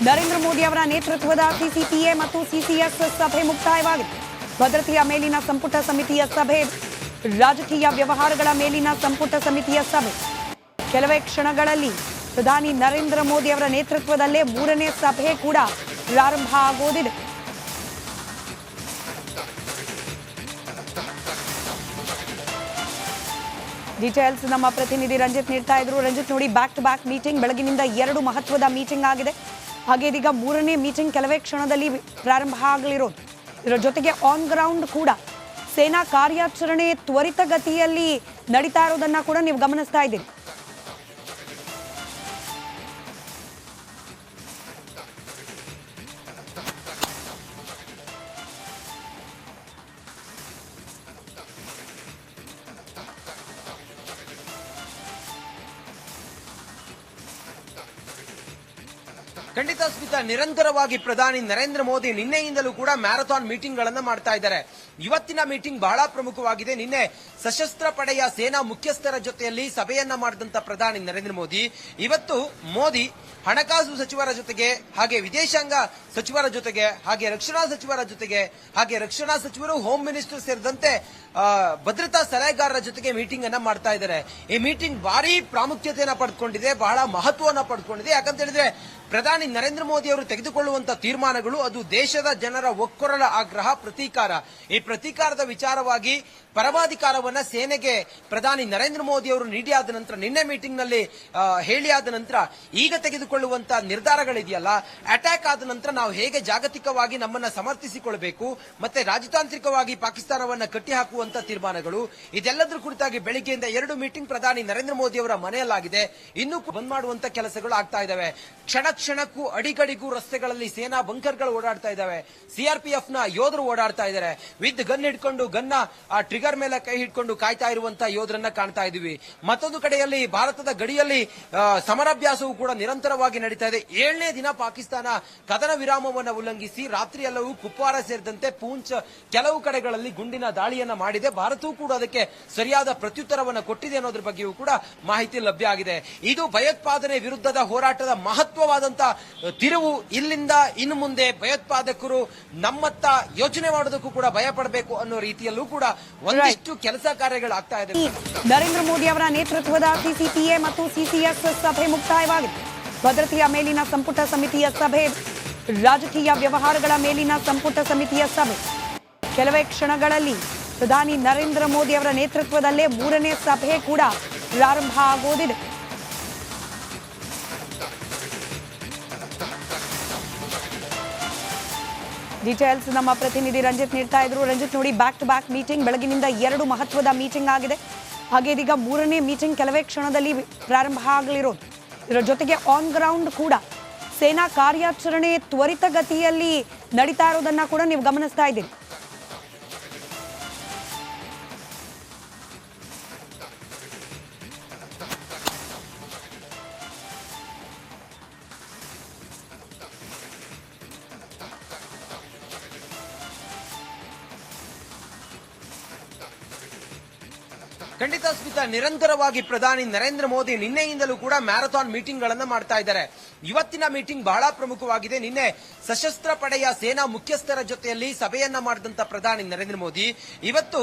ನರೇಂದ್ರ ಮೋದಿ ಅವರ ನೇತೃತ್ವದ ಸಿಸಿಪಿಎ ಮತ್ತು ಸಿಸಿಎಸ್ ಸಭೆ ಮುಕ್ತಾಯವಾಗಿದೆ. ಭದ್ರತೆಯ ಮೇಲಿನ ಸಂಪುಟ ಸಮಿತಿಯ ಸಭೆ, ರಾಜಕೀಯ ವ್ಯವಹಾರಗಳ ಮೇಲಿನ ಸಂಪುಟ ಸಮಿತಿಯ ಸಭೆ ಕೆಲವೇ ಕ್ಷಣಗಳಲ್ಲಿ ಪ್ರಧಾನಿ ನರೇಂದ್ರ ಮೋದಿ ಅವರ ನೇತೃತ್ವದಲ್ಲೇ ಮೂರನೇ ಸಭೆ ಕೂಡ ಪ್ರಾರಂಭ ಆಗೋದಿದೆ. ಡೀಟೇಲ್ಸ್ ನಮ್ಮ ಪ್ರತಿನಿಧಿ ರಂಜಿತ್ ನೀಡ್ತಾ ಇದ್ರು. ರಂಜಿತ್, ನೋಡಿ, ಬ್ಯಾಕ್ ಟು ಬ್ಯಾಕ್ ಮೀಟಿಂಗ್, ಬೆಳಗಿನಿಂದ 2 ಮಹತ್ವದ ಮೀಟಿಂಗ್ ಆಗಿದೆ. ಹಾಗೆ ಇದೀಗ ಮೂರನೇ ಮೀಟಿಂಗ್ ಕೆಲವೇ ಕ್ಷಣದಲ್ಲಿ ಪ್ರಾರಂಭ ಆಗಲಿರೋದು. ಇದರ ಜೊತೆಗೆ ಆನ್ ಗ್ರೌಂಡ್ ಕೂಡ ಸೇನಾ ಕಾರ್ಯಾಚರಣೆ ತ್ವರಿತಗತಿಯಲ್ಲಿ ನಡೀತಾ ಇರೋದನ್ನ ಕೂಡ ನೀವು ಗಮನಿಸ್ತಾ ಇದ್ದೀರಿ. ಖಂಡಿತ ಸ್ಮಿತಾ, ನಿರಂತರವಾಗಿ ಪ್ರಧಾನಿ ನರೇಂದ್ರ ಮೋದಿ ನಿನ್ನೆಯಿಂದಲೂ ಕೂಡ ಮ್ಯಾರಥಾನ್ ಮೀಟಿಂಗ್ ಗಳನ್ನ ಮಾಡ್ತಾ ಇದ್ದಾರೆ. ಇವತ್ತಿನ ಮೀಟಿಂಗ್ ಬಹಳ ಪ್ರಮುಖವಾಗಿದೆ. ನಿನ್ನೆ ಸಶಸ್ತ್ರ ಪಡೆಯ ಸೇನಾ ಮುಖ್ಯಸ್ಥರ ಜೊತೆಯಲ್ಲಿ ಸಭೆಯನ್ನ ಮಾಡಿದಂತ ಪ್ರಧಾನಿ ನರೇಂದ್ರ ಮೋದಿ ಇವತ್ತು ಹಣಕಾಸು ಸಚಿವರ ಜೊತೆಗೆ, ಹಾಗೆ ವಿದೇಶಾಂಗ ಸಚಿವರ ಜೊತೆಗೆ, ಹಾಗೆ ರಕ್ಷಣಾ ಸಚಿವರ ಜೊತೆಗೆ, ಹಾಗೆ ರಕ್ಷಣಾ ಸಚಿವರು, ಹೋಮ್ ಮಿನಿಸ್ಟರ್ ಸೇರಿದಂತೆ ಭದ್ರತಾ ಸಲಹೆಗಾರರ ಜೊತೆಗೆ ಮೀಟಿಂಗ್ ಅನ್ನ ಮಾಡ್ತಾ ಇದ್ದಾರೆ. ಈ ಮೀಟಿಂಗ್ ಭಾರಿ ಪ್ರಾಮುಖ್ಯತೆಯನ್ನ ಪಡೆದುಕೊಂಡಿದೆ, ಬಹಳ ಮಹತ್ವವನ್ನು ಪಡೆದುಕೊಂಡಿದೆ. ಯಾಕಂತ ಹೇಳಿದ್ರೆ ಪ್ರಧಾನಿ ನರೇಂದ್ರ ಮೋದಿ ಅವರು ತೆಗೆದುಕೊಳ್ಳುವಂತಹ ತೀರ್ಮಾನಗಳು ಅದು ದೇಶದ ಜನರ ಒಕ್ಕೊರಲ ಆಗ್ರಹ, ಪ್ರತೀಕಾರ. ಈ ಪ್ರತೀಕಾರದ ವಿಚಾರವಾಗಿ ಪರಮಾಧಿಕಾರವನ್ನ ಸೇನೆಗೆ ಪ್ರಧಾನಿ ನರೇಂದ್ರ ಮೋದಿ ಅವರು ನೀಡಿ ಆದ ನಂತರ, ನಿನ್ನೆ ಮೀಟಿಂಗ್ ನಲ್ಲಿ ಹೇಳಿ ಆದ ನಂತರ ಈಗ ತೆಗೆದುಕೊಳ್ಳುವಂತಹ ನಿರ್ಧಾರಗಳಿದೆಯಲ್ಲ, ಅಟ್ಯಾಕ್ ಆದ ನಂತರ ನಾವು ಹೇಗೆ ಜಾಗತಿಕವಾಗಿ ನಮ್ಮನ್ನ ಸಮರ್ಥಿಸಿಕೊಳ್ಳಬೇಕು, ಮತ್ತೆ ರಾಜತಾಂತ್ರಿಕವಾಗಿ ಪಾಕಿಸ್ತಾನವನ್ನ ಕಟ್ಟಿಹಾಕುವಂತ ತೀರ್ಮಾನಗಳು, ಇದೆಲ್ಲದರ ಕುರಿತಾಗಿ ಬೆಳಿಗ್ಗೆಯಿಂದ 2 ಮೀಟಿಂಗ್ ಪ್ರಧಾನಿ ನರೇಂದ್ರ ಮೋದಿ ಅವರ ಮನೆಯಲ್ಲಾಗಿದೆ. ಇನ್ನೂ ಬಂದ್ ಮಾಡುವಂತ ಕೆಲಸಗಳು ಆಗ್ತಾ ಇದಾವೆ. ಕ್ಷಣಕ್ಕೂ ಅಡಿಗಡಿಗೂ ರಸ್ತೆಗಳಲ್ಲಿ ಸೇನಾ ಬಂಕರ್ಗಳು ಓಡಾಡ್ತಾ ಇದ್ದಾವೆ. ಸಿಆರ್ಪಿಎಫ್ ನ ಯೋಧರು ಓಡಾಡ್ತಾ ಇದ್ದಾರೆ. ವಿತ್ ಗನ್ ಹಿಡ್ಕೊಂಡು, ಗನ್ನ ಆ ಟ್ರಿಗರ್ ಮೇಲೆ ಕೈ ಹಿಡ್ಕೊಂಡು ಕಾಯ್ತಾ ಇರುವಂತಹ ಯೋಧರನ್ನ ಕಾಣ್ತಾ ಇದೀವಿ. ಮತ್ತೊಂದು ಕಡೆಯಲ್ಲಿ ಭಾರತದ ಗಡಿಯಲ್ಲಿ ಸಮರಾಭ್ಯಾಸವೂ ಕೂಡ ನಿರಂತರವಾಗಿ ನಡೀತಾ ಇದೆ. 7ನೇ ದಿನ ಪಾಕಿಸ್ತಾನ ಕದನ ವಿರಾಮವನ್ನು ಉಲ್ಲಂಘಿಸಿ ರಾತ್ರಿ ಎಲ್ಲವೂ ಕುಪ್ವಾರ ಸೇರಿದಂತೆ ಪೂಂಚ್ ಕೆಲವು ಕಡೆಗಳಲ್ಲಿ ಗುಂಡಿನ ದಾಳಿಯನ್ನ ಮಾಡಿದೆ. ಭಾರತವೂ ಕೂಡ ಅದಕ್ಕೆ ಸರಿಯಾದ ಪ್ರತ್ಯುತ್ತರವನ್ನು ಕೊಟ್ಟಿದೆ ಅನ್ನೋದ್ರ ಬಗ್ಗೆಯೂ ಕೂಡ ಮಾಹಿತಿ ಲಭ್ಯ ಆಗಿದೆ. ಇದು ಭಯೋತ್ಪಾದನೆ ವಿರುದ್ಧದ ಹೋರಾಟದ ಮಹತ್ವವಾದಂತಹ ತಿರುವು. ಇಲ್ಲಿಂದ ಇನ್ನು ಮುಂದೆ ಭಯೋತ್ಪಾದಕರು ನಮ್ಮತ್ತ ಯೋಚನೆ ಮಾಡೋದಕ್ಕೂ ಕೂಡ ಭಯ ಪಡಬೇಕು ಅನ್ನೋ ರೀತಿಯಲ್ಲೂ ಕೂಡ ಒಂದಿಷ್ಟು ಕೆಲಸ ಕಾರ್ಯಗಳಾಗ್ತಾ ಇದೆ. ನರೇಂದ್ರ ಮೋದಿ ಅವರ ನೇತೃತ್ವದ ಸಿಸಿಪಿಎ ಮತ್ತು ಸಿಸಿಎಸ್ ಸಭೆ ಮುಕ್ತಾಯವಾಗಿದೆ. ಭದ್ರತೆಯ ಮೇಲಿನ ಸಂಪುಟ ಸಮಿತಿಯ ಸಭೆ, ರಾಜಕೀಯ ವ್ಯವಹಾರಗಳ ಮೇಲಿನ ಸಂಪುಟ ಸಮಿತಿಯ ಸಭೆ ಕೆಲವೇ ಕ್ಷಣಗಳಲ್ಲಿ ಪ್ರಧಾನಿ ನರೇಂದ್ರ ಮೋದಿ ಅವರ ನೇತೃತ್ವದಲ್ಲೇ ಮೂರನೇ ಸಭೆ ಕೂಡ ಪ್ರಾರಂಭ ಆಗೋದಿದೆ. ಡೀಟೇಲ್ಸ್ ನಮ್ಮ ಪ್ರತಿನಿಧಿ ರಂಜಿತ್ ನೀಡ್ತಾ ಇದ್ರು. ರಂಜಿತ್, ನೋಡಿ, ಬ್ಯಾಕ್ ಟು ಬ್ಯಾಕ್ ಮೀಟಿಂಗ್, ಬೆಳಗಿನಿಂದ 2 ಮಹತ್ವದ ಮೀಟಿಂಗ್ ಆಗಿದೆ. ಹಾಗೆ ಇದೀಗ ಮೂರನೇ ಮೀಟಿಂಗ್ ಕೆಲವೇ ಕ್ಷಣದಲ್ಲಿ ಪ್ರಾರಂಭ ಆಗಲಿರೋದು. ಇದರ ಜೊತೆಗೆ ಆನ್ ಗ್ರೌಂಡ್ ಕೂಡ ಸೇನಾ ಕಾರ್ಯಾಚರಣೆ ತ್ವರಿತಗತಿಯಲ್ಲಿ ನಡೀತಾ ಇರೋದನ್ನ ಕೂಡ ನೀವು ಗಮನಿಸ್ತಾ ಇದ್ದೀರಿ. ಖಂಡಿತ ಸ್ಮಿತಾ, ನಿರಂತರವಾಗಿ ಪ್ರಧಾನಿ ನರೇಂದ್ರ ಮೋದಿ ನಿನ್ನೆಯಿಂದಲೂ ಕೂಡ ಮ್ಯಾರಥಾನ್ ಮೀಟಿಂಗ್ ಗಳನ್ನ ಮಾಡ್ತಾ ಇದ್ದಾರೆ. ಇವತ್ತಿನ ಮೀಟಿಂಗ್ ಬಹಳ ಪ್ರಮುಖವಾಗಿದೆ. ನಿನ್ನೆ ಸಶಸ್ತ್ರ ಪಡೆಯ ಸೇನಾ ಮುಖ್ಯಸ್ಥರ ಜೊತೆಯಲ್ಲಿ ಸಭೆಯನ್ನ ಮಾಡಿದಂತ ಪ್ರಧಾನಿ ನರೇಂದ್ರ ಮೋದಿ ಇವತ್ತು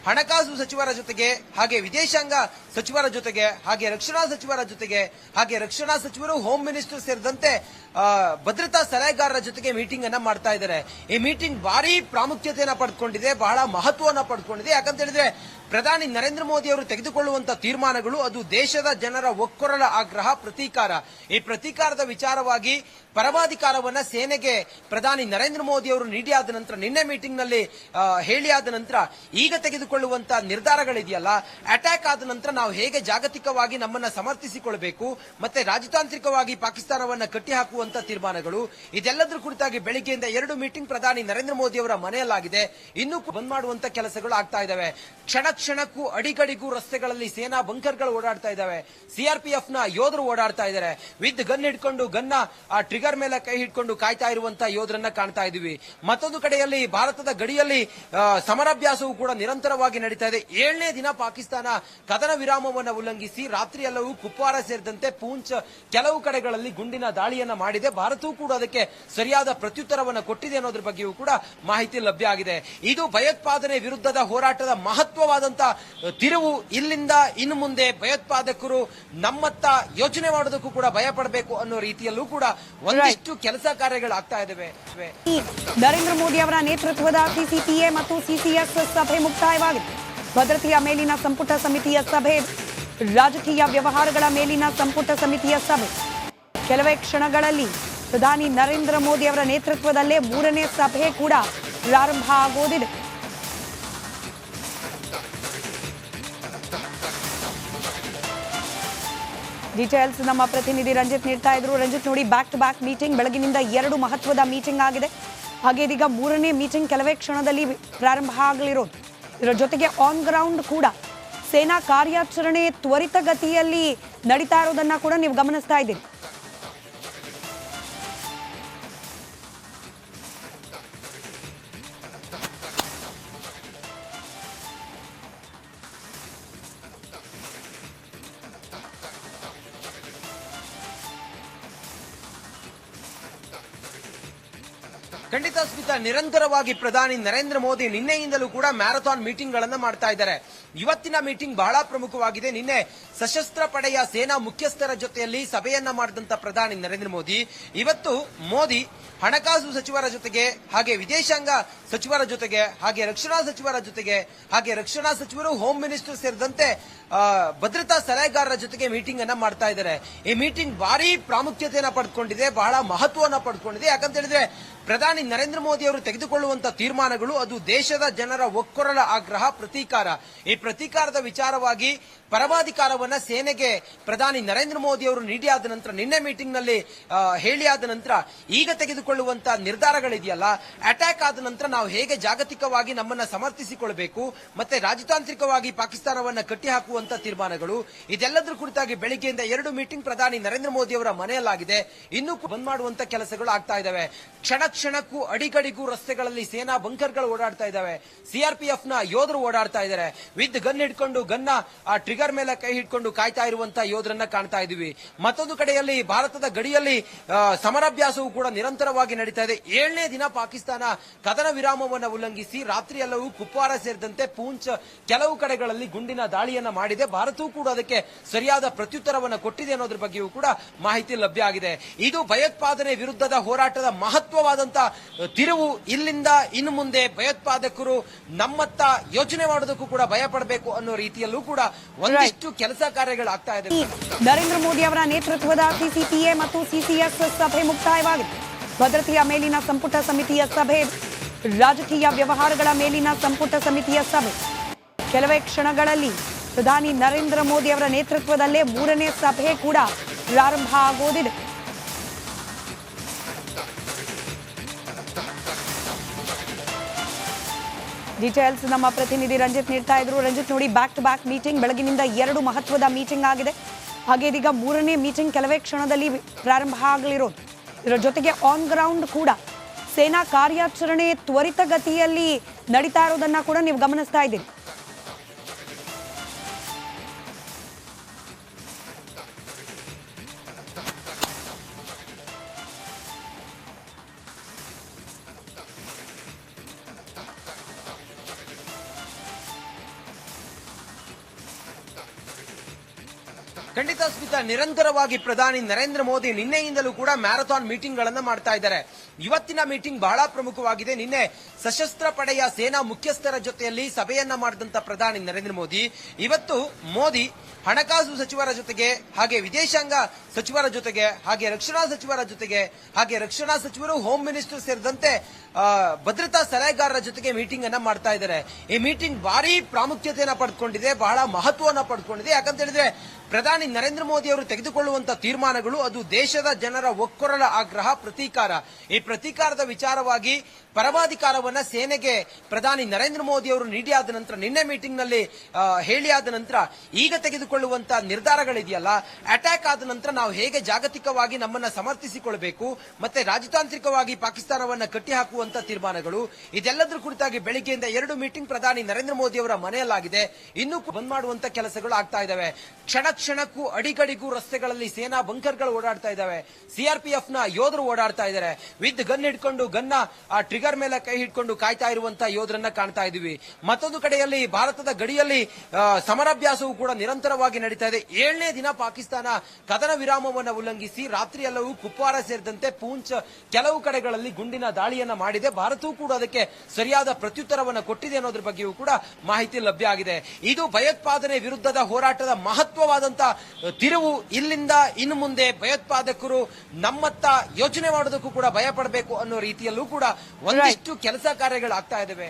ಹಣಕಾಸು ಸಚಿವರ ಜೊತೆಗೆ, ಹಾಗೆ ವಿದೇಶಾಂಗ ಸಚಿವರ ಜೊತೆಗೆ, ಹಾಗೆ ರಕ್ಷಣಾ ಸಚಿವರ ಜೊತೆಗೆ, ಹಾಗೆ ರಕ್ಷಣಾ ಸಚಿವರು, ಹೋಮ್ ಮಿನಿಸ್ಟರ್ ಸೇರಿದಂತೆ ಭದ್ರತಾ ಸಲಹೆಗಾರರ ಜೊತೆಗೆ ಮೀಟಿಂಗ್ ಅನ್ನ ಮಾಡ್ತಾ ಇದ್ದಾರೆ. ಈ ಮೀಟಿಂಗ್ ಭಾರಿ ಪ್ರಾಮುಖ್ಯತೆಯನ್ನ ಪಡೆದುಕೊಂಡಿದೆ, ಬಹಳ ಮಹತ್ವವನ್ನು ಪಡೆದುಕೊಂಡಿದೆ. ಯಾಕಂತ ಹೇಳಿದ್ರೆ ಪ್ರಧಾನಿ ನರೇಂದ್ರ ಮೋದಿ ಅವರು ತೆಗೆದುಕೊಳ್ಳುವಂತಹ ತೀರ್ಮಾನಗಳು ಅದು ದೇಶದ ಜನರ ಒಕ್ಕೊರಲ ಆಗ್ರಹ, ಪ್ರತೀಕಾರ. ಈ ಪ್ರತೀಕಾರದ ವಿಚಾರವಾಗಿ ಪರಮಾಧಿಕಾರವನ್ನ ಸೇನೆಗೆ ಪ್ರಧಾನಿ ನರೇಂದ್ರ ಮೋದಿ ಅವರು ನೀಡಿ ಆದ ನಂತರ, ನಿನ್ನೆ ಮೀಟಿಂಗ್ ನಲ್ಲಿ ಹೇಳಿ ಆದ ನಂತರ ಈಗ ತೆಗೆದುಕೊಳ್ಳುವಂತಹ ನಿರ್ಧಾರಗಳಿದೆಯಲ್ಲ, ಅಟ್ಯಾಕ್ ಆದ ನಂತರ ನಾವು ಹೇಗೆ ಜಾಗತಿಕವಾಗಿ ನಮ್ಮನ್ನ ಸಮರ್ಥಿಸಿಕೊಳ್ಳಬೇಕು, ಮತ್ತೆ ರಾಜತಾಂತ್ರಿಕವಾಗಿ ಪಾಕಿಸ್ತಾನವನ್ನ ಕಟ್ಟಿಹಾಕುವಂತ ತೀರ್ಮಾನಗಳು, ಇದೆಲ್ಲದರ ಕುರಿತಾಗಿ ಬೆಳಿಗ್ಗೆಯಿಂದ 2 ಮೀಟಿಂಗ್ ಪ್ರಧಾನಿ ನರೇಂದ್ರ ಮೋದಿ ಅವರ ಮನೆಯಲ್ಲಾಗಿದೆ. ಇನ್ನೂ ಬಂದ್ ಮಾಡುವಂತ ಕೆಲಸಗಳು ಆಗ್ತಾ ಇದಾವೆ. ಕ್ಷಣಕ್ಕೂ ಅಡಿಗಡಿಗೂ ರಸ್ತೆಗಳಲ್ಲಿ ಸೇನಾ ಬಂಕರ್ಗಳು ಓಡಾಡ್ತಾ ಇದ್ದಾವೆ. ಸಿಆರ್ಪಿಎಫ್ ನ ಯೋಧರು ಓಡಾಡ್ತಾ ಇದ್ದಾರೆ. ವಿತ್ ಗನ್ ಹಿಡ್ಕೊಂಡು ಗನ್ನ ಆ ಟ್ರಿಗರ್ ಮೇಲೆ ಕೈ ಹಿಡ್ಕೊಂಡು ಕಾಯ್ತಾ ಇರುವಂತಹ ಯೋಧರನ್ನ ಕಾಣ್ತಾ ಇದೀವಿ. ಮತ್ತೊಂದು ಕಡೆಯಲ್ಲಿ ಭಾರತದ ಗಡಿಯಲ್ಲಿ ಸಮರಾಭ್ಯಾಸವೂ ಕೂಡ ನಿರಂತರವಾಗಿ ನಡೀತಾ ಇದೆ. 7ನೇ ದಿನ ಪಾಕಿಸ್ತಾನ ಕದನ ವಿರಾಮವನ್ನು ಉಲ್ಲಂಘಿಸಿ ರಾತ್ರಿ ಎಲ್ಲವೂ ಕುಪ್ವಾರ ಸೇರಿದಂತೆ ಪೂಂಚ್ ಕೆಲವು ಕಡೆಗಳಲ್ಲಿ ಗುಂಡಿನ ದಾಳಿಯನ್ನ ಮಾಡಿದೆ. ಭಾರತವೂ ಕೂಡ ಅದಕ್ಕೆ ಸರಿಯಾದ ಪ್ರತ್ಯುತ್ತರವನ್ನು ಕೊಟ್ಟಿದೆ ಅನ್ನೋದ್ರ ಬಗ್ಗೆಯೂ ಕೂಡ ಮಾಹಿತಿ ಲಭ್ಯ ಆಗಿದೆ. ಇದು ಭಯೋತ್ಪಾದನೆ ವಿರುದ್ಧದ ಹೋರಾಟದ ಮಹತ್ವವಾದಂತಹ ತಿರುವು. ಇಲ್ಲಿಂದ ಇನ್ನು ಮುಂದೆ ಭಯೋತ್ಪಾದಕರು ನಮ್ಮತ್ತ ಯೋಚನೆ ಮಾಡೋದಕ್ಕೂ ಕೂಡ ಭಯ ಪಡಬೇಕು ಅನ್ನೋ ರೀತಿಯಲ್ಲೂ ಕೂಡ ಒಂದಿಷ್ಟು ಕೆಲಸ ಕಾರ್ಯಗಳಾಗ್ತಾ ಇದಾವೆ. ನರೇಂದ್ರ ಮೋದಿ ಅವರ ನೇತೃತ್ವದ ಸಿಸಿಪಿಎ ಮತ್ತು ಸಿಸಿಎಸ್ ಸಭೆ ಮುಕ್ತಾಯವಾಗಿದೆ. ಭದ್ರತೆಯ ಮೇಲಿನ ಸಂಪುಟ ಸಮಿತಿಯ ಸಭೆ, ರಾಜಕೀಯ ವ್ಯವಹಾರಗಳ ಮೇಲಿನ ಸಂಪುಟ ಸಮಿತಿಯ ಸಭೆ ಕೆಲವೇ ಕ್ಷಣಗಳಲ್ಲಿ ಪ್ರಧಾನಿ ನರೇಂದ್ರ ಮೋದಿ ಅವರ ನೇತೃತ್ವದಲ್ಲೇ 3ನೇ ಸಭೆ ಕೂಡ ಪ್ರಾರಂಭ ಆಗೋದಿದೆ. ಡೀಟೇಲ್ಸ್ ನಮ್ಮ ಪ್ರತಿನಿಧಿ ರಂಜಿತ್ ನೀಡ್ತಾ ಇದ್ರು. ರಂಜಿತ್, ನೋಡಿ, ಬ್ಯಾಕ್ ಟು ಬ್ಯಾಕ್ ಮೀಟಿಂಗ್, ಬೆಳಗಿನಿಂದ 2 ಮಹತ್ವದ ಮೀಟಿಂಗ್ ಆಗಿದೆ. ಹಾಗೆ ಇದೀಗ 3ನೇ ಮೀಟಿಂಗ್ ಕೆಲವೇ ಕ್ಷಣದಲ್ಲಿ ಪ್ರಾರಂಭ ಆಗಲಿರೋದು. ಇದರ ಜೊತೆಗೆ ಆನ್ ಗ್ರೌಂಡ್ ಕೂಡ ಸೇನಾ ಕಾರ್ಯಾಚರಣೆ ತ್ವರಿತಗತಿಯಲ್ಲಿ ನಡೀತಾ ಇರೋದನ್ನ ಕೂಡ ನೀವು ಗಮನಿಸ್ತಾ ಇದ್ದೀರಿ. ಖಂಡಿತ ಸ್ಮಿತಾ, ನಿರಂತರವಾಗಿ ಪ್ರಧಾನಿ ನರೇಂದ್ರ ಮೋದಿ ನಿನ್ನೆಯಿಂದಲೂ ಕೂಡ ಮ್ಯಾರಥಾನ್ ಮೀಟಿಂಗ್ ಗಳನ್ನ ಮಾಡ್ತಾ ಇದ್ದಾರೆ. ಇವತ್ತಿನ ಮೀಟಿಂಗ್ ಬಹಳ ಪ್ರಮುಖವಾಗಿದೆ. ನಿನ್ನೆ ಸಶಸ್ತ್ರ ಪಡೆಯ ಸೇನಾ ಮುಖ್ಯಸ್ಥರ ಜೊತೆಯಲ್ಲಿ ಸಭೆಯನ್ನ ಮಾಡಿದಂತ ಪ್ರಧಾನಿ ನರೇಂದ್ರ ಮೋದಿ ಇವತ್ತು ಹಣಕಾಸು ಸಚಿವರ ಜೊತೆಗೆ, ಹಾಗೆ ವಿದೇಶಾಂಗ ಸಚಿವರ ಜೊತೆಗೆ, ಹಾಗೆ ರಕ್ಷಣಾ ಸಚಿವರ ಜೊತೆಗೆ, ಹಾಗೆ ರಕ್ಷಣಾ ಸಚಿವರು, ಹೋಮ್ ಮಿನಿಸ್ಟರ್ ಸೇರಿದಂತೆ ಭದ್ರತಾ ಸಲಹೆಗಾರರ ಜೊತೆಗೆ ಮೀಟಿಂಗ್ ಅನ್ನ ಮಾಡ್ತಾ ಇದ್ದಾರೆ. ಈ ಮೀಟಿಂಗ್ ಭಾರಿ ಪ್ರಾಮುಖ್ಯತೆಯನ್ನ ಪಡೆದುಕೊಂಡಿದೆ, ಬಹಳ ಮಹತ್ವವನ್ನು ಪಡೆದುಕೊಂಡಿದೆ. ಯಾಕಂತ ಹೇಳಿದ್ರೆ ಪ್ರಧಾನಿ ನರೇಂದ್ರ ಮೋದಿ ಅವರು ತೆಗೆದುಕೊಳ್ಳುವಂತಹ ತೀರ್ಮಾನಗಳು ಅದು ದೇಶದ ಜನರ ಒಕ್ಕೊರಲ ಆಗ್ರಹ, ಪ್ರತೀಕಾರ. ಈ ಪ್ರತೀಕಾರದ ವಿಚಾರವಾಗಿ ಪರಮಾಧಿಕಾರವನ್ನ ಸೇನೆಗೆ ಪ್ರಧಾನಿ ನರೇಂದ್ರ ಮೋದಿ ಅವರು ನೀಡಿ ಆದ ನಂತರ, ನಿನ್ನೆ ಮೀಟಿಂಗ್ ನಲ್ಲಿ ಹೇಳಿ ಆದ ನಂತರ ಈಗ ತೆಗೆದುಕೊಳ್ಳುವಂತಹ ನಿರ್ಧಾರಗಳಿದೆಯಲ್ಲ, ಅಟ್ಯಾಕ್ ಆದ ನಂತರ ನಾವು ಹೇಗೆ ಜಾಗತಿಕವಾಗಿ ನಮ್ಮನ್ನ ಸಮರ್ಥಿಸಿಕೊಳ್ಳಬೇಕು, ಮತ್ತೆ ರಾಜತಾಂತ್ರಿಕವಾಗಿ ಪಾಕಿಸ್ತಾನವನ್ನ ಕಟ್ಟಿಹಾಕುವಂತ ತೀರ್ಮಾನಗಳು, ಇದೆಲ್ಲದರ ಕುರಿತಾಗಿ ಬೆಳಿಗ್ಗೆಯಿಂದ 2 ಮೀಟಿಂಗ್ ಪ್ರಧಾನಿ ನರೇಂದ್ರ ಮೋದಿ ಅವರ ಮನೆಯಲ್ಲಾಗಿದೆ. ಇನ್ನೂ ಬಂದ್ ಮಾಡುವಂತ ಕೆಲಸಗಳು ಆಗ್ತಾ ಇದಾವೆ. ಕ್ಷಣಕ್ಕೂ ಅಡಿಗಡಿಗೂ ರಸ್ತೆಗಳಲ್ಲಿ ಸೇನಾ ಬಂಕರ್ಗಳು ಓಡಾಡ್ತಾ ಇದ್ದಾವೆ. ಸಿಆರ್ಪಿಎಫ್ ನ ಯೋಧರು ಓಡಾಡ್ತಾ ಇದ್ದಾರೆ. ವಿತ್ ಗನ್ ಹಿಡ್ಕೊಂಡು ಗನ್ನ ಆ ಟ್ರಿಗರ್ ಮೇಲೆ ಕೈ ಹಿಡ್ಕೊಂಡು ಕಾಯ್ತಾ ಇರುವಂತಹ ಯೋಧರನ್ನ ಕಾಣ್ತಾ ಇದೀವಿ. ಮತ್ತೊಂದು ಕಡೆಯಲ್ಲಿ ಭಾರತದ ಗಡಿಯಲ್ಲಿ ಸಮರಾಭ್ಯಾಸವೂ ಕೂಡ ನಿರಂತರವಾಗಿ ನಡೀತಾ ಇದೆ. 7ನೇ ದಿನ ಪಾಕಿಸ್ತಾನ ಕದನ ವಿರಾಮವನ್ನು ಉಲ್ಲಂಘಿಸಿ ರಾತ್ರಿ ಎಲ್ಲವೂ ಕುಪ್ವಾರ ಸೇರಿದಂತೆ ಪೂಂಚ್ ಕೆಲವು ಕಡೆಗಳಲ್ಲಿ ಗುಂಡಿನ ದಾಳಿಯನ್ನ ಮಾಡಿದೆ. ಭಾರತವೂ ಕೂಡ ಅದಕ್ಕೆ ಸರಿಯಾದ ಪ್ರತ್ಯುತ್ತರವನ್ನು ಕೊಟ್ಟಿದೆ ಅನ್ನೋದ್ರ ಬಗ್ಗೆಯೂ ಕೂಡ ಮಾಹಿತಿ ಲಭ್ಯ ಆಗಿದೆ. ಇದು ಭಯೋತ್ಪಾದನೆ ವಿರುದ್ಧದ ಹೋರಾಟದ ಮಹತ್ವವಾದಂತಹ ತಿರುವು. ಇಲ್ಲಿಂದ ಇನ್ನು ಮುಂದೆ ಭಯೋತ್ಪಾದಕರು ನಮ್ಮತ್ತ ಯೋಚನೆ ಮಾಡೋದಕ್ಕೂ ಕೂಡ ಭಯ ಪಡಬೇಕು ಅನ್ನೋ ರೀತಿಯಲ್ಲೂ ಕೂಡ ಒಂದಿಷ್ಟು ಕೆಲಸ ಕಾರ್ಯಗಳಾಗ್ತಾ ಇದೆ. ನರೇಂದ್ರ ಮೋದಿ ಅವರ ನೇತೃತ್ವದ ಸಿಸಿಪಿಎ ಮತ್ತು ಸಿಸಿಎಸ್ ಸಭೆ ಮುಕ್ತಾಯವಾಗಿದೆ. ಭದ್ರತೆಯ ಮೇಲಿನ ಸಂಪುಟ ಸಮಿತಿಯ ಸಭೆ, ರಾಜಕೀಯ ವ್ಯವಹಾರಗಳ ಮೇಲಿನ ಸಂಪುಟ ಸಮಿತಿಯ ಸಭೆ ಕೆಲವೇ ಕ್ಷಣಗಳಲ್ಲಿ ಪ್ರಧಾನಿ ನರೇಂದ್ರ ಮೋದಿ ಅವರ ನೇತೃತ್ವದಲ್ಲೇ 3ನೇ ಸಭೆ ಕೂಡ ಪ್ರಾರಂಭ ಆಗೋದಿದೆ. ಡೀಟೇಲ್ಸ್ ನಮ್ಮ ಪ್ರತಿನಿಧಿ ರಂಜಿತ್ ನೀಡ್ತಾ ಇದ್ರು. ರಂಜಿತ್, ನೋಡಿ, ಬ್ಯಾಕ್ ಟು ಬ್ಯಾಕ್ ಮೀಟಿಂಗ್, ಬೆಳಗಿನಿಂದ 2 ಮಹತ್ವದ ಮೀಟಿಂಗ್ ಆಗಿದೆ. ಹಾಗೆ ಇದೀಗ 3ನೇ ಮೀಟಿಂಗ್ ಕೆಲವೇ ಕ್ಷಣದಲ್ಲಿ ಪ್ರಾರಂಭ ಆಗಲಿರೋದು. ಇದರ ಜೊತೆಗೆ ಆನ್ ಗ್ರೌಂಡ್ ಕೂಡ ಸೇನಾ ಕಾರ್ಯಾಚರಣೆ ತ್ವರಿತಗತಿಯಲ್ಲಿ ನಡೀತಾ ಇರೋದನ್ನ ಕೂಡ ನೀವು ಗಮನಿಸ್ತಾ ಇದ್ದೀರಿ. ಖಂಡಿತ ಸ್ಮಿತಾ, ನಿರಂತರವಾಗಿ ಪ್ರಧಾನಿ ನರೇಂದ್ರ ಮೋದಿ ನಿನ್ನೆಯಿಂದಲೂ ಕೂಡ ಮ್ಯಾರಥಾನ್ ಮೀಟಿಂಗ್ ಗಳನ್ನ ಮಾಡ್ತಾ ಇದ್ದಾರೆ. ಇವತ್ತಿನ ಮೀಟಿಂಗ್ ಬಹಳ ಪ್ರಮುಖವಾಗಿದೆ. ನಿನ್ನೆ ಸಶಸ್ತ್ರ ಪಡೆಯ ಸೇನಾ ಮುಖ್ಯಸ್ಥರ ಜೊತೆಯಲ್ಲಿ ಸಭೆಯನ್ನ ಮಾಡಿದಂತ ಪ್ರಧಾನಿ ನರೇಂದ್ರ ಮೋದಿ ಇವತ್ತು ಹಣಕಾಸು ಸಚಿವರ ಜೊತೆಗೆ, ಹಾಗೆ ವಿದೇಶಾಂಗ ಸಚಿವರ ಜೊತೆಗೆ, ಹಾಗೆ ರಕ್ಷಣಾ ಸಚಿವರ ಜೊತೆಗೆ, ಹಾಗೆ ರಕ್ಷಣಾ ಸಚಿವರು, ಹೋಮ್ ಮಿನಿಸ್ಟರ್ ಸೇರಿದಂತೆ ಭದ್ರತಾ ಸಲಹೆಗಾರರ ಜೊತೆಗೆ ಮೀಟಿಂಗ್ ಅನ್ನ ಮಾಡ್ತಾ ಇದ್ದಾರೆ. ಈ ಮೀಟಿಂಗ್ ಭಾರಿ ಪ್ರಾಮುಖ್ಯತೆಯನ್ನ ಪಡೆದುಕೊಂಡಿದೆ, ಬಹಳ ಮಹತ್ವವನ್ನು ಪಡೆದುಕೊಂಡಿದೆ. ಯಾಕಂತ ಹೇಳಿದ್ರೆ ಪ್ರಧಾನಿ ನರೇಂದ್ರ ಮೋದಿ ಅವರು ತೆಗೆದುಕೊಳ್ಳುವಂತ ತೀರ್ಮಾನಗಳು ಅದು ದೇಶದ ಜನರ ಒಕ್ಕೊರಲ ಆಗ್ರಹ ಪ್ರತೀಕಾರ. ಈ ಪ್ರತೀಕಾರದ ವಿಚಾರವಾಗಿ ಪರಮಾಧಿಕಾರವನ್ನ ಸೇನೆಗೆ ಪ್ರಧಾನಿ ನರೇಂದ್ರ ಮೋದಿ ಅವರು ನೀಡಿಯಾದ ನಂತರ ನಿನ್ನೆ ಮೀಟಿಂಗ್ ನಲ್ಲಿ ಹೇಳಿಯಾದ ನಂತರ ಈಗ ತೆಗೆದುಕೊಳ್ಳುವಂತ ನಿರ್ಧಾರಗಳಿದೆಯಲ್ಲ, ಅಟ್ಯಾಕ್ ಆದ ನಂತರ ನಾವು ಹೇಗೆ ಜಾಗತಿಕವಾಗಿ ನಮ್ಮನ್ನ ಸಮರ್ಥಿಸಿಕೊಳ್ಳಬೇಕು ಮತ್ತೆ ರಾಜತಾಂತ್ರಿಕವಾಗಿ ಪಾಕಿಸ್ತಾನವನ್ನ ಕಟ್ಟಿ ಹಾಕುವಂತ ತೀರ್ಮಾನಗಳು, ಇದೆಲ್ಲದರ ಕುರಿತಾಗಿ ಬೆಳಿಗ್ಗೆಯಿಂದ 2 ಮೀಟಿಂಗ್ ಪ್ರಧಾನಿ ನರೇಂದ್ರ ಮೋದಿ ಅವರ ಮನೆಯಲ್ಲಾಗಿದೆ. ಇನ್ನೂ ಬಂದ್ ಮಾಡುವಂತ ಕೆಲಸಗಳು ಆಗ್ತಾ ಇದಾವೆ. ಕ್ಷಣ ಕ್ಷಣಕ್ಕೂ ಅಡಿಗಡಿಗೂ ರಸ್ತೆಗಳಲ್ಲಿ ಸೇನಾ ಬಂಕರ್ಗಳು ಓಡಾಡ್ತಾ ಇದಾವೆ. ಸಿಆರ್ಪಿಎಫ್ ನ ಯೋಧರು ಓಡಾಡ್ತಾ ಇದ್ದಾರೆ. ವಿತ್ ಗನ್ ಹಿಡ್ಕೊಂಡು ಗನ್ನ ಆ ಟ್ರಿಗರ್ ಮೇಲೆ ಕೈ ಹಿಡ್ಕೊಂಡು ಕಾಯ್ತಾ ಇರುವಂತಹ ಯೋಧರನ್ನ ಕಾಣ್ತಾ ಇದೀವಿ. ಮತ್ತೊಂದು ಕಡೆಯಲ್ಲಿ ಭಾರತದ ಗಡಿಯಲ್ಲಿ ಸಮರಾಭ್ಯಾಸವೂ ಕೂಡ ನಿರಂತರವಾಗಿ ನಡೀತಾ ಇದೆ. 7ನೇ ದಿನ ಪಾಕಿಸ್ತಾನ ಕದನ ವಿರಾಮವನ್ನು ಉಲ್ಲಂಘಿಸಿ ರಾತ್ರಿ ಎಲ್ಲವೂ ಕುಪ್ವಾರ ಸೇರಿದಂತೆ ಪೂಂಚ್ ಕೆಲವು ಕಡೆಗಳಲ್ಲಿ ಗುಂಡಿನ ದಾಳಿಯನ್ನ ಮಾಡಿದೆ. ಭಾರತವೂ ಕೂಡ ಅದಕ್ಕೆ ಸರಿಯಾದ ಪ್ರತ್ಯುತ್ತರವನ್ನು ಕೊಟ್ಟಿದೆ ಅನ್ನೋದ್ರ ಬಗ್ಗೆಯೂ ಕೂಡ ಮಾಹಿತಿ ಲಭ್ಯ ಆಗಿದೆ. ಇದು ಭಯೋತ್ಪಾದನೆ ವಿರುದ್ಧದ ಹೋರಾಟದ ಮಹತ್ವವಾದಂತಹ ತಿರುವು. ಇಲ್ಲಿಂದ ಇನ್ನು ಮುಂದೆ ಭಯೋತ್ಪಾದಕರು ನಮ್ಮತ್ತ ಯೋಚನೆ ಮಾಡೋದಕ್ಕೂ ಕೂಡ ಭಯ ಪಡಬೇಕು ಅನ್ನೋ ರೀತಿಯಲ್ಲೂ ಕೂಡ ಒಂದಿಷ್ಟು ಕೆಲಸ ಕಾರ್ಯಗಳಾಗ್ತಾ ಇದಾವೆ.